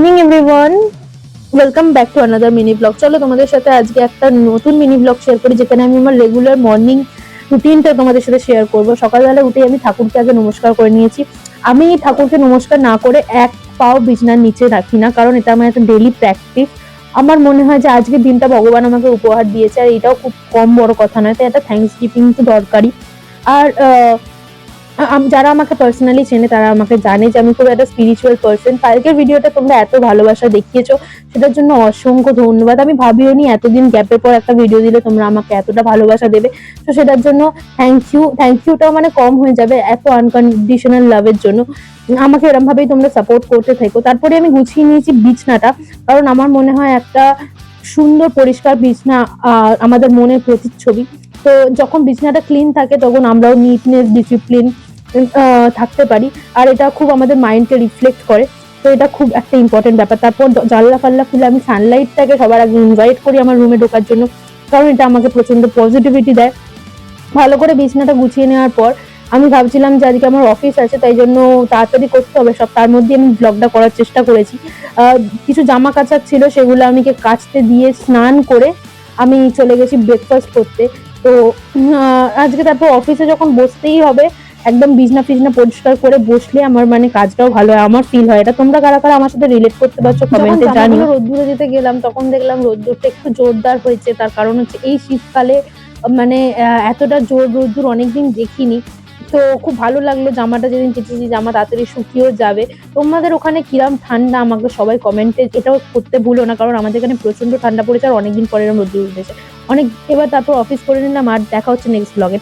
Morning everyone, welcome back to another mini blog. চলো তোমাদের সাথে আজকে একটা নতুন মিনি ব্লগ শেয়ার করি, যেখানে আমি আমার রেগুলার মর্নিং রুটিনটা তোমাদের সাথে শেয়ার করব। সকালবেলা উঠে আমি ঠাকুরকে আগে নমস্কার করে নিয়েছি। আমি ঠাকুরকে নমস্কার না করে এক পাও বিছনার নিচে রাখি না, কারণ এটা আমার একটা ডেইলি প্র্যাকটিস। আমার মনে হয় যে আজকের দিনটা ভগবান আমাকে উপহার দিয়েছে, আর এটাও খুব কম বড় কথা নয়, তাই একটা থ্যাঙ্কস গিভিং তো দরকারই। আর যারা আমাকে পার্সোনালি চেনে তারা আমাকে জানে যে আমি খুব একটা স্পিরিচুয়াল পার্সন। কালকের ভিডিওটা তোমরা এত ভালোবাসা দেখিয়েছো, সেটার জন্য অসংখ্য ধন্যবাদ। আমি ভাবিও নি এতদিন গ্যাপের পর একটা ভিডিও দিলে তোমরা আমাকে এতটা ভালোবাসা দেবে। তো সেটার জন্য থ্যাংক ইউটাও মানে কম হয়ে যাবে, এত আনকন্ডিশনাল লাভের জন্য। আমাকে এরকম ভাবেই তোমরা সাপোর্ট করতে থেকো। তারপরে আমি গুছিয়ে নিয়েছি বিছনাটা, কারণ আমার মনে হয় একটা সুন্দর পরিষ্কার বিছনা আমাদের মনের প্রতিচ্ছবি। তো যখন বিছানাটা ক্লিন থাকে তখন আমরাও নিটনেস ডিসিপ্লিন থাকতে পারি, আর এটা খুব আমাদের মাইন্ডকে রিফ্লেক্ট করে। তো এটা খুব একটা ইম্পর্টেন্ট ব্যাপার। তারপর জানলা ফাল্লা খুলে আমি সানলাইটটাকে সবার আগে ইনভাইট করি আমার রুমে ঢোকার জন্য, কারণ এটা আমাকে প্রচন্ড পজিটিভিটি দেয়। ভালো করে বিছানাটা গুছিয়ে নেওয়ার পর আমি ভাবছিলাম যে আজকে আমার অফিস আছে, তাই জন্য তাড়াতাড়ি করতে হবে সব, তার মধ্যে আমি ব্লগটা করার চেষ্টা করেছি। কিছু জামা কাচার ছিল, সেগুলো আমি কাচতে দিয়ে স্নান করে আমি চলে গেছি ব্রেকফাস্ট করতে। তো আজকে তারপর অফিসে যখন বসতেই হবে, একদম বিছনা ফিছনা পরিষ্কার করে বসলে আমার মানে কাজটাও ভালো হয়, আমার ফিল হয়। এটা তোমরা কারা কারা আমার সাথে রিলেট করতে পারছো কমেন্টে জানিও। রোদ্দুরে দিতে গেলাম তখন দেখলাম রোদ্দুরটা একটু জোরদার হয়েছে, তার কারণ হচ্ছে এই শীতকালে মানে এতটা জোর রোদ্দুর অনেকদিন দেখিনি। তো খুব ভালো লাগলো, জামাটা যেদিন কেচেছি জামা তাড়াতাড়ি শুকিয়েও যাবে। তোমাদের ওখানে কিরম ঠান্ডা আমাকে সবাই কমেন্টে এটাও করতে ভুলো না, কারণ আমাদের এখানে প্রচন্ড ঠান্ডা পড়েছে আর অনেকদিন পরে এরকম রোদ্দুর উঠেছে অনেক। এবার তারপর অফিস করে নিলাম, আর দেখা হচ্ছে নেক্সট ব্লগে।